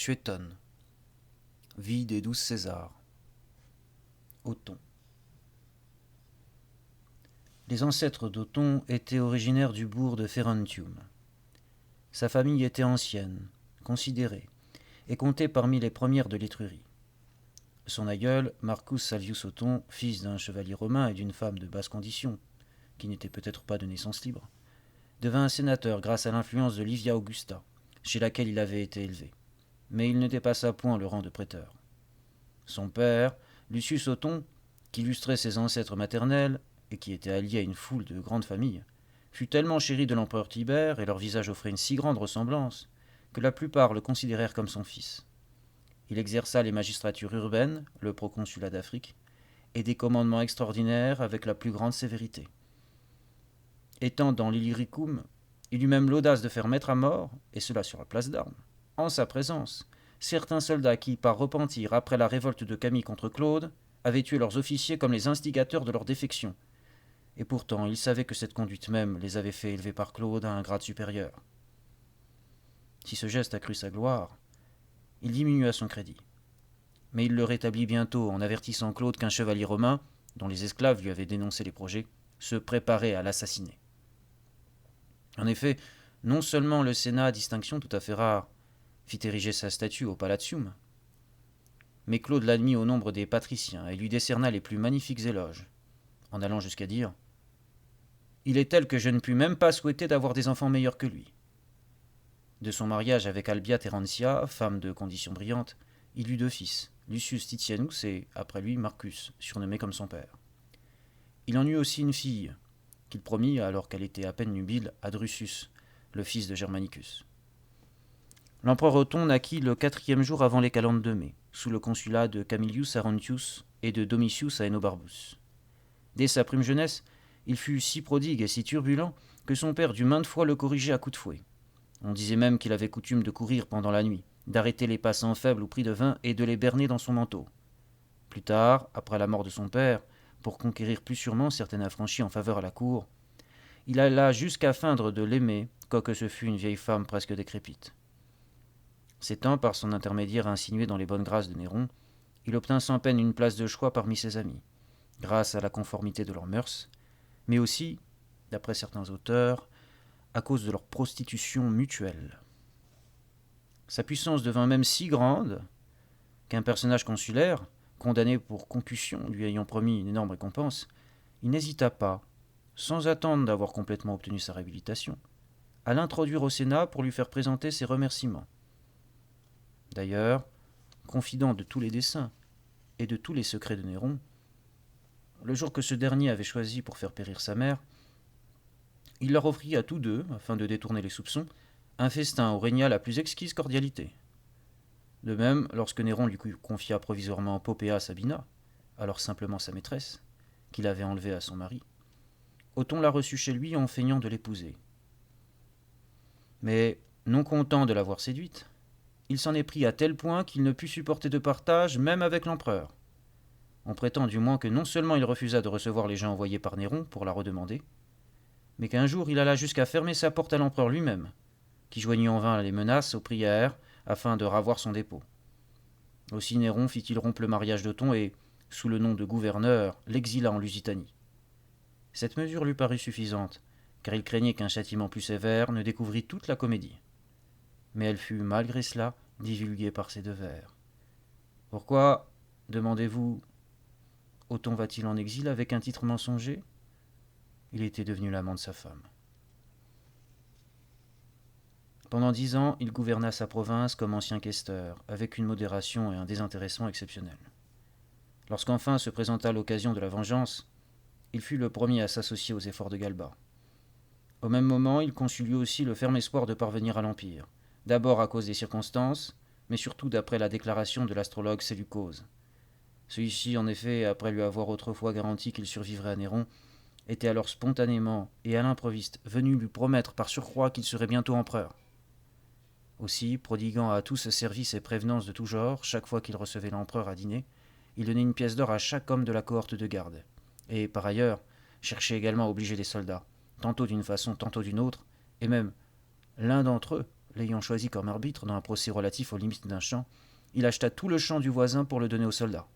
Suétone. Vie des 12 Césars. Othon. Les ancêtres d'Othon étaient originaires du bourg de Ferontium. Sa famille était ancienne, considérée, et comptait parmi les premières de l'Étrurie. Son aïeul, Marcus Salvius Othon, fils d'un chevalier romain et d'une femme de basse condition, qui n'était peut-être pas de naissance libre, devint un sénateur grâce à l'influence de Livia Augusta, chez laquelle il avait été élevé. Mais il ne dépassa point le rang de préteur. Son père, Lucius Othon, qui illustrait ses ancêtres maternels et qui était allié à une foule de grandes familles, fut tellement chéri de l'empereur Tibère et leur visage offrait une si grande ressemblance que la plupart le considérèrent comme son fils. Il exerça les magistratures urbaines, le proconsulat d'Afrique, et des commandements extraordinaires avec la plus grande sévérité. Étant dans l'Illyricum, il eut même l'audace de faire mettre à mort, et cela sur la place d'armes, en sa présence, certains soldats qui, par repentir après la révolte de Camille contre Claude, avaient tué leurs officiers comme les instigateurs de leur défection. Et pourtant, il savait que cette conduite même les avait fait élever par Claude à un grade supérieur. Si ce geste accrut sa gloire, il diminua son crédit. Mais il le rétablit bientôt en avertissant Claude qu'un chevalier romain, dont les esclaves lui avaient dénoncé les projets, se préparait à l'assassiner. En effet, non seulement le Sénat, distinction tout à fait rare, fit ériger sa statue au Palatium, mais Claude l'admit au nombre des patriciens et lui décerna les plus magnifiques éloges, en allant jusqu'à dire « Il est tel que je ne puis même pas souhaiter d'avoir des enfants meilleurs que lui ». De son mariage avec Albia Terentia, femme de condition brillante, il eut 2 fils, Lucius Titianus et, après lui, Marcus, surnommé comme son père. Il en eut aussi une fille, qu'il promit, alors qu'elle était à peine nubile, à Drusus, le fils de Germanicus. L'empereur Othon naquit le 4e jour avant les calendes de mai, sous le consulat de Camillus Arontius et de Domitius Aenobarbus. Dès sa prime jeunesse, il fut si prodigue et si turbulent que son père dut maintes fois le corriger à coups de fouet. On disait même qu'il avait coutume de courir pendant la nuit, d'arrêter les passants faibles au prix de vin et de les berner dans son manteau. Plus tard, après la mort de son père, pour conquérir plus sûrement certaines affranchies en faveur à la cour, il alla jusqu'à feindre de l'aimer, quoique ce fût une vieille femme presque décrépite. S'étant par son intermédiaire insinué dans les bonnes grâces de Néron, il obtint sans peine une place de choix parmi ses amis, grâce à la conformité de leurs mœurs, mais aussi, d'après certains auteurs, à cause de leur prostitution mutuelle. Sa puissance devint même si grande qu'un personnage consulaire, condamné pour concussion, lui ayant promis une énorme récompense, il n'hésita pas, sans attendre d'avoir complètement obtenu sa réhabilitation, à l'introduire au Sénat pour lui faire présenter ses remerciements. D'ailleurs, confident de tous les desseins et de tous les secrets de Néron, le jour que ce dernier avait choisi pour faire périr sa mère, il leur offrit à tous deux, afin de détourner les soupçons, un festin où régna la plus exquise cordialité. De même, lorsque Néron lui confia provisoirement Poppaea Sabina, alors simplement sa maîtresse, qu'il avait enlevée à son mari, Othon la reçut chez lui en feignant de l'épouser. Mais, non content de l'avoir séduite, il s'en est pris à tel point qu'il ne put supporter de partage même avec l'empereur. On prétend du moins que non seulement il refusa de recevoir les gens envoyés par Néron pour la redemander, mais qu'un jour il alla jusqu'à fermer sa porte à l'empereur lui-même, qui joignit en vain les menaces aux prières afin de ravoir son dépôt. Aussi Néron fit-il rompre le mariage d'Othon et, sous le nom de gouverneur, l'exila en Lusitanie. Cette mesure lui parut suffisante, car il craignait qu'un châtiment plus sévère ne découvrît toute la comédie. Mais elle fut, malgré cela, divulguée par ces 2 vers. Pourquoi, demandez-vous, Othon va-t-il en exil avec un titre mensonger ? Il était devenu l'amant de sa femme. Pendant 10 ans, il gouverna sa province comme ancien questeur, avec une modération et un désintéressement exceptionnels. Lorsqu'enfin se présenta l'occasion de la vengeance, il fut le premier à s'associer aux efforts de Galba. Au même moment, il conçut lui aussi le ferme espoir de parvenir à l'Empire, d'abord à cause des circonstances, mais surtout d'après la déclaration de l'astrologue Séleucose. Celui-ci, en effet, après lui avoir autrefois garanti qu'il survivrait à Néron, était alors spontanément et à l'improviste venu lui promettre par surcroît qu'il serait bientôt empereur. Aussi, prodiguant à tous services et prévenances de tout genre, chaque fois qu'il recevait l'empereur à dîner, il donnait une pièce d'or à chaque homme de la cohorte de garde. Et, par ailleurs, cherchait également à obliger les soldats, tantôt d'une façon, tantôt d'une autre, et même l'un d'entre eux, l'ayant choisi comme arbitre dans un procès relatif aux limites d'un champ, il acheta tout le champ du voisin pour le donner aux soldats.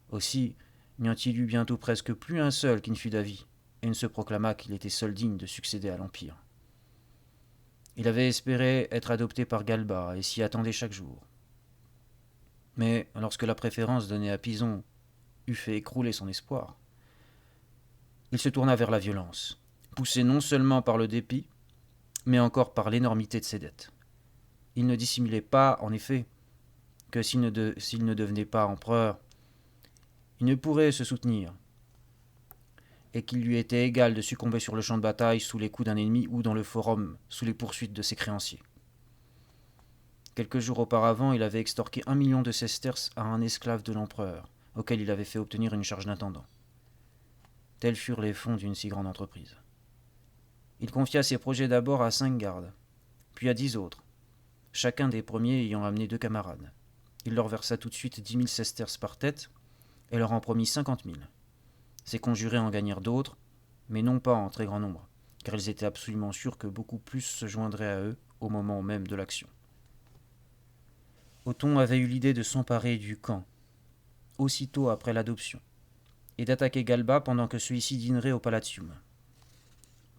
Aussi, n'y en-t-il eut bientôt presque plus un seul qui ne fût d'avis, et ne se proclama qu'il était seul digne de succéder à l'Empire. Il avait espéré être adopté par Galba et s'y attendait chaque jour. Mais lorsque la préférence donnée à Pison eut fait écrouler son espoir, il se tourna vers la violence, poussé non seulement par le dépit, mais encore par l'énormité de ses dettes. Il ne dissimulait pas, en effet, que s'il ne devenait pas empereur, il ne pourrait se soutenir, et qu'il lui était égal de succomber sur le champ de bataille sous les coups d'un ennemi ou dans le forum sous les poursuites de ses créanciers. Quelques jours auparavant, il avait extorqué 1 million de sesterces à un esclave de l'empereur, auquel il avait fait obtenir une charge d'intendant. Tels furent les fonds d'une si grande entreprise. Il confia ses projets d'abord à 5 gardes, puis à 10 autres, chacun des premiers ayant amené 2 camarades. Il leur versa tout de suite 10 000 sesterces par tête et leur en promit 50 000. Ces conjurés en gagnèrent d'autres, mais non pas en très grand nombre, car ils étaient absolument sûrs que beaucoup plus se joindraient à eux au moment même de l'action. Othon avait eu l'idée de s'emparer du camp, aussitôt après l'adoption, et d'attaquer Galba pendant que celui-ci dînerait au Palatium.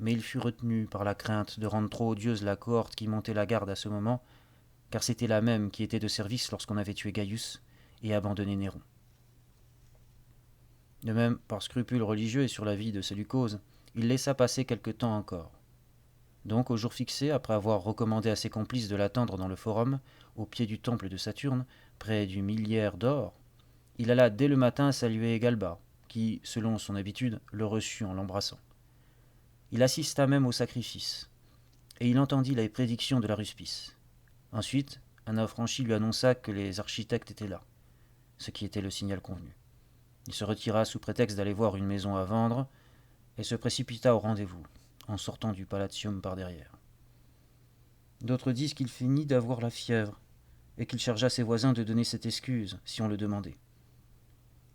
Mais il fut retenu par la crainte de rendre trop odieuse la cohorte qui montait la garde à ce moment, car c'était la même qui était de service lorsqu'on avait tué Gaius et abandonné Néron. De même, par scrupule religieux et sur la vie de Séleucose, il laissa passer quelque temps encore. Donc, au jour fixé, après avoir recommandé à ses complices de l'attendre dans le forum, au pied du temple de Saturne, près du millière d'or, il alla dès le matin saluer Galba, qui, selon son habitude, le reçut en l'embrassant. Il assista même au sacrifice, et il entendit les prédictions de la Ruspice. Ensuite, un affranchi lui annonça que les architectes étaient là, ce qui était le signal convenu. Il se retira sous prétexte d'aller voir une maison à vendre, et se précipita au rendez-vous, en sortant du Palatium par derrière. D'autres disent qu'il finit d'avoir la fièvre, et qu'il chargea ses voisins de donner cette excuse, si on le demandait.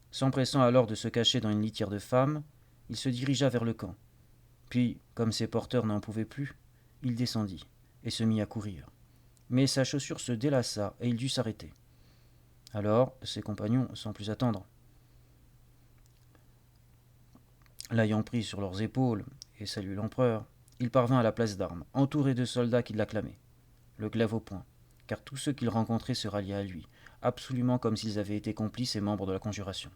S'empressant alors de se cacher dans une litière de femmes, il se dirigea vers le camp. Puis, comme ses porteurs n'en pouvaient plus, il descendit, et se mit à courir. Mais sa chaussure se délassa, et il dut s'arrêter. Alors, ses compagnons, sans plus attendre, l'ayant pris sur leurs épaules et salué l'empereur, il parvint à la place d'armes, entouré de soldats qui l'acclamaient, le glaive au poing, car tous ceux qu'il rencontrait se ralliaient à lui, absolument comme s'ils avaient été complices et membres de la conjuration.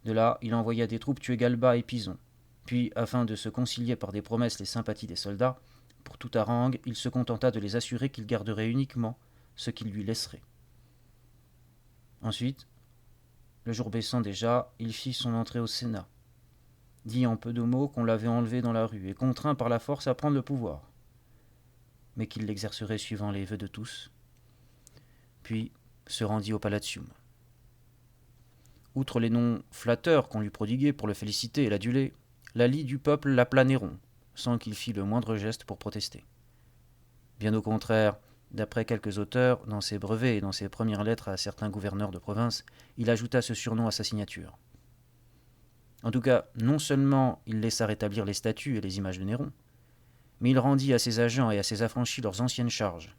De là, il envoya des troupes tuer Galba et Pison, puis, afin de se concilier par des promesses les sympathies des soldats, pour toute harangue, il se contenta de les assurer qu'il garderait uniquement ce qu'ils lui laisseraient. Ensuite, le jour baissant déjà, il fit son entrée au Sénat, dit en peu de mots qu'on l'avait enlevé dans la rue et contraint par la force à prendre le pouvoir, mais qu'il l'exercerait suivant les vœux de tous, puis se rendit au Palatium. Outre les noms flatteurs qu'on lui prodiguait pour le féliciter et l'aduler, la lie du peuple l'appela Néron, sans qu'il fît le moindre geste pour protester. Bien au contraire, d'après quelques auteurs, dans ses brevets et dans ses premières lettres à certains gouverneurs de province, il ajouta ce surnom à sa signature. En tout cas, non seulement il laissa rétablir les statues et les images de Néron, mais il rendit à ses agents et à ses affranchis leurs anciennes charges.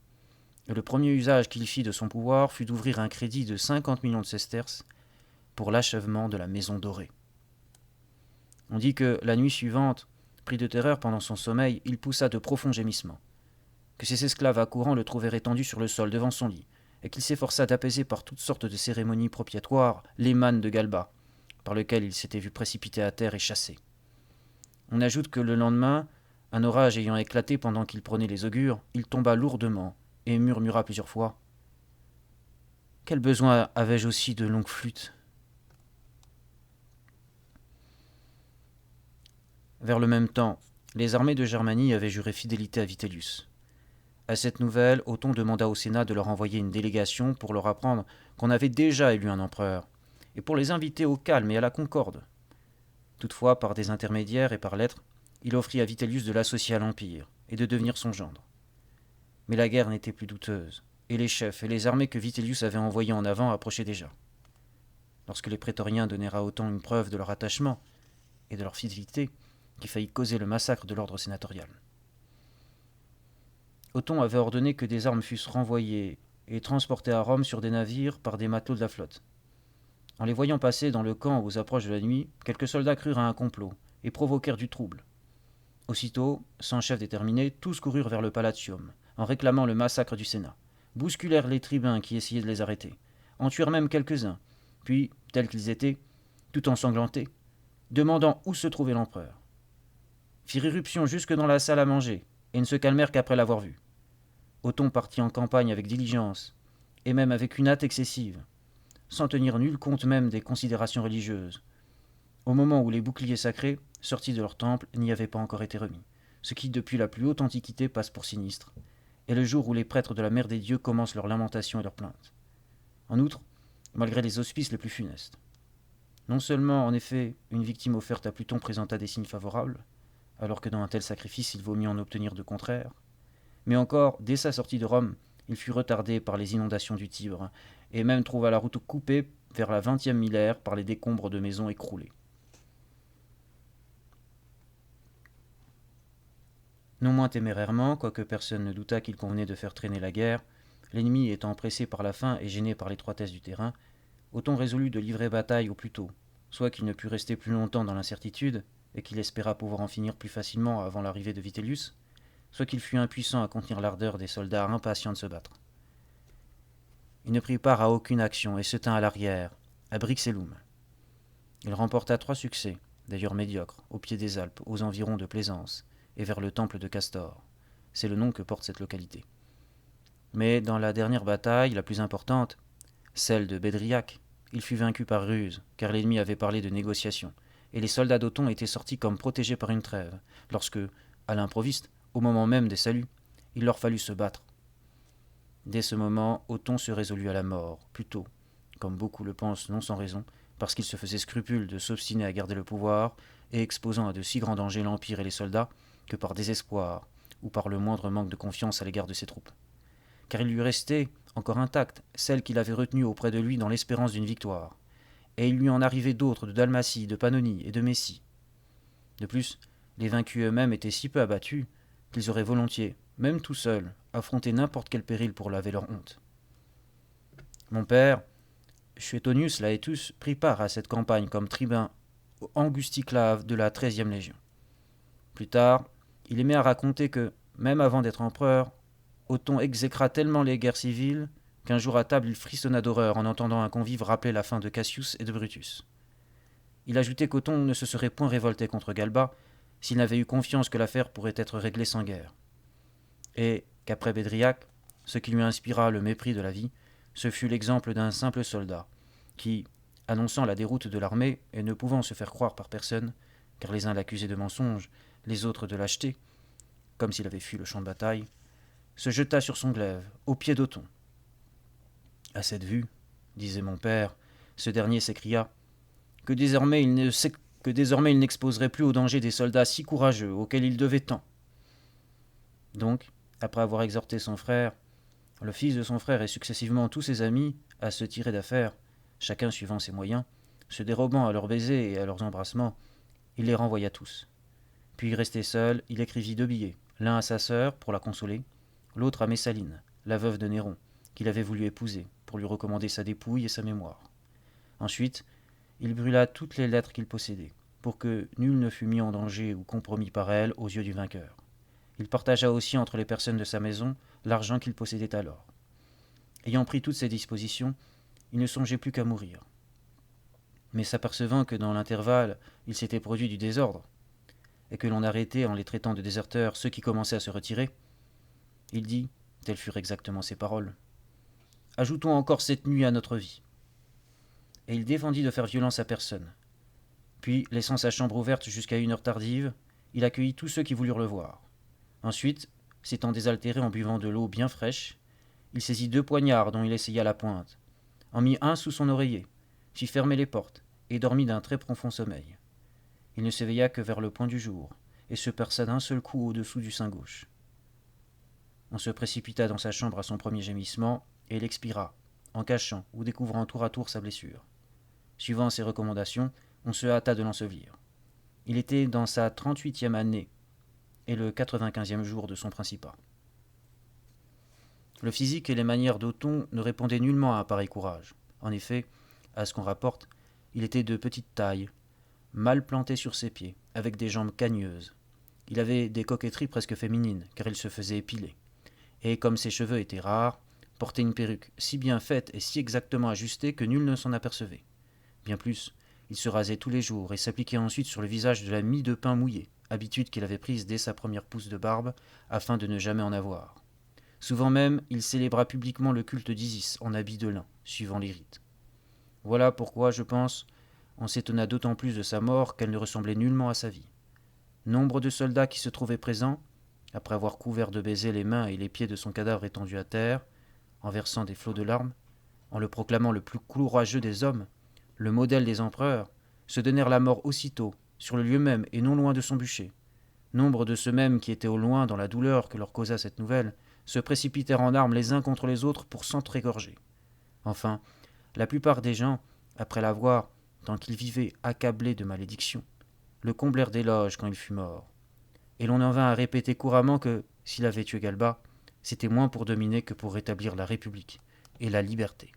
Et le premier usage qu'il fit de son pouvoir fut d'ouvrir un crédit de 50 millions de sesterces pour l'achèvement de la Maison Dorée. On dit que, la nuit suivante, pris de terreur pendant son sommeil, il poussa de profonds gémissements, que ses esclaves accourants le trouvèrent étendu sur le sol devant son lit, et qu'il s'efforça d'apaiser par toutes sortes de cérémonies propiatoires les mânes de Galba, par lequel il s'était vu précipité à terre et chassé. On ajoute que le lendemain, un orage ayant éclaté pendant qu'il prenait les augures, il tomba lourdement et murmura plusieurs fois « Quel besoin avais-je aussi de longues flûtes ?» Vers le même temps, les armées de Germanie avaient juré fidélité à Vitellius. À cette nouvelle, Othon demanda au Sénat de leur envoyer une délégation pour leur apprendre qu'on avait déjà élu un empereur, et pour les inviter au calme et à la concorde. Toutefois, par des intermédiaires et par lettres, il offrit à Vitellius de l'associer à l'Empire et de devenir son gendre. Mais la guerre n'était plus douteuse, et les chefs et les armées que Vitellius avait envoyés en avant approchaient déjà. Lorsque les prétoriens donnèrent à Othon une preuve de leur attachement et de leur fidélité, qui faillit causer le massacre de l'ordre sénatorial. Othon avait ordonné que des armes fussent renvoyées et transportées à Rome sur des navires par des matelots de la flotte. En les voyant passer dans le camp aux approches de la nuit, quelques soldats crurent à un complot et provoquèrent du trouble. Aussitôt, sans chef déterminé, tous coururent vers le Palatium, en réclamant le massacre du Sénat, bousculèrent les tribuns qui essayaient de les arrêter, en tuèrent même quelques-uns, puis, tels qu'ils étaient, tout ensanglantés, demandant où se trouvait l'empereur, firent irruption jusque dans la salle à manger, et ne se calmèrent qu'après l'avoir vu. Othon partit en campagne avec diligence, et même avec une hâte excessive, sans tenir nul compte même des considérations religieuses, au moment où les boucliers sacrés, sortis de leur temple, n'y avaient pas encore été remis, ce qui, depuis la plus haute antiquité, passe pour sinistre, et le jour où les prêtres de la mère des dieux commencent leurs lamentations et leurs plaintes. En outre, malgré les auspices les plus funestes. Non seulement, en effet, une victime offerte à Pluton présenta des signes favorables, alors que dans un tel sacrifice il vaut mieux en obtenir de contraires, mais encore, dès sa sortie de Rome, il fut retardé par les inondations du Tibre, et même trouva la route coupée vers la 20e millénaire par les décombres de maisons écroulées. Non moins témérairement, quoique personne ne doutât qu'il convenait de faire traîner la guerre, l'ennemi étant pressé par la faim et gêné par l'étroitesse du terrain, Othon résolut de livrer bataille au plus tôt, soit qu'il ne pût rester plus longtemps dans l'incertitude, et qu'il espéra pouvoir en finir plus facilement avant l'arrivée de Vitellius, soit qu'il fût impuissant à contenir l'ardeur des soldats impatients de se battre. Il ne prit part à aucune action et se tint à l'arrière, à Brixellum. Il remporta 3 succès, d'ailleurs médiocres, au pied des Alpes, aux environs de Plaisance, et vers le temple de Castor. C'est le nom que porte cette localité. Mais dans la dernière bataille, la plus importante, celle de Bédriac, il fut vaincu par ruse, car l'ennemi avait parlé de négociation, et les soldats d'Othon étaient sortis comme protégés par une trêve, lorsque, à l'improviste, au moment même des saluts, il leur fallut se battre. Dès ce moment, Othon se résolut à la mort, plutôt, comme beaucoup le pensent non sans raison, parce qu'il se faisait scrupule de s'obstiner à garder le pouvoir, et exposant à de si grands dangers l'Empire et les soldats, que par désespoir, ou par le moindre manque de confiance à l'égard de ses troupes. Car il lui restait, encore intacte, celle qu'il avait retenue auprès de lui dans l'espérance d'une victoire, et il lui en arrivait d'autres de Dalmatie, de Pannonie et de Messie. De plus, les vaincus eux-mêmes étaient si peu abattus qu'ils auraient volontiers, même tout seuls, affronté n'importe quel péril pour laver leur honte. Mon père, Suetonius Laetus, prit part à cette campagne comme tribun angusticlave de la 13e Légion. Plus tard, il aimait à raconter que, même avant d'être empereur, Othon exécra tellement les guerres civiles qu'un jour à table il frissonna d'horreur en entendant un convive rappeler la fin de Cassius et de Brutus. Il ajoutait qu'Othon ne se serait point révolté contre Galba s'il n'avait eu confiance que l'affaire pourrait être réglée sans guerre, et qu'après Bédriac, ce qui lui inspira le mépris de la vie, ce fut l'exemple d'un simple soldat, qui, annonçant la déroute de l'armée et ne pouvant se faire croire par personne, car les uns l'accusaient de mensonge, les autres de lâcheté, comme s'il avait fui le champ de bataille, se jeta sur son glaive, aux pieds d'Othon. À cette vue, disait mon père, ce dernier s'écria que désormais il n'exposerait plus au danger des soldats si courageux auxquels il devait tant. Donc, après avoir exhorté son frère, le fils de son frère et successivement tous ses amis à se tirer d'affaire, chacun suivant ses moyens, se dérobant à leurs baisers et à leurs embrassements, il les renvoya tous. Puis, resté seul, il écrivit 2 billets, l'un à sa sœur, pour la consoler, l'autre à Messaline, la veuve de Néron, qu'il avait voulu épouser, pour lui recommander sa dépouille et sa mémoire. Ensuite, il brûla toutes les lettres qu'il possédait, pour que nul ne fût mis en danger ou compromis par elles aux yeux du vainqueur. Il partagea aussi entre les personnes de sa maison l'argent qu'il possédait alors. Ayant pris toutes ces dispositions, il ne songeait plus qu'à mourir. Mais s'apercevant que dans l'intervalle, il s'était produit du désordre, et que l'on arrêtait en les traitant de déserteurs ceux qui commençaient à se retirer, il dit, telles furent exactement ses paroles, « Ajoutons encore cette nuit à notre vie. » Et il défendit de faire violence à personne. Puis, laissant sa chambre ouverte jusqu'à 1 heure tardive, il accueillit tous ceux qui voulurent le voir. Ensuite, s'étant désaltéré en buvant de l'eau bien fraîche, il saisit 2 poignards dont il essaya la pointe, en mit un sous son oreiller, fit fermer les portes, et dormit d'un très profond sommeil. Il ne s'éveilla que vers le point du jour, et se perça d'un seul coup au-dessous du sein gauche. On se précipita dans sa chambre à son premier gémissement, et il expira, en cachant ou découvrant tour à tour sa blessure. Suivant ses recommandations, on se hâta de l'ensevelir. Il était dans sa 38e année, et le 95e jour de son principat. Le physique et les manières d'Othon ne répondaient nullement à un pareil courage. En effet, à ce qu'on rapporte, il était de petite taille, mal planté sur ses pieds, avec des jambes cagneuses. Il avait des coquetteries presque féminines, car il se faisait épiler. Et comme ses cheveux étaient rares, portait une perruque si bien faite et si exactement ajustée que nul ne s'en apercevait. Bien plus, il se rasait tous les jours et s'appliquait ensuite sur le visage de la mie de pain mouillée, habitude qu'il avait prise dès sa première pousse de barbe, afin de ne jamais en avoir. Souvent même, il célébra publiquement le culte d'Isis en habit de lin, suivant les rites. Voilà pourquoi, je pense, on s'étonna d'autant plus de sa mort qu'elle ne ressemblait nullement à sa vie. Nombre de soldats qui se trouvaient présents, après avoir couvert de baisers les mains et les pieds de son cadavre étendu à terre, en versant des flots de larmes, en le proclamant le plus courageux des hommes, le modèle des empereurs, se donnèrent la mort aussitôt, sur le lieu même et non loin de son bûcher. Nombre de ceux-mêmes qui étaient au loin dans la douleur que leur causa cette nouvelle, se précipitèrent en armes les uns contre les autres pour s'entr'égorger. Enfin, la plupart des gens, après l'avoir, tant qu'il vivait accablé de malédictions, le comblèrent d'éloges quand il fut mort. Et l'on en vint à répéter couramment que, s'il avait tué Galba, c'était moins pour dominer que pour rétablir la République et la liberté.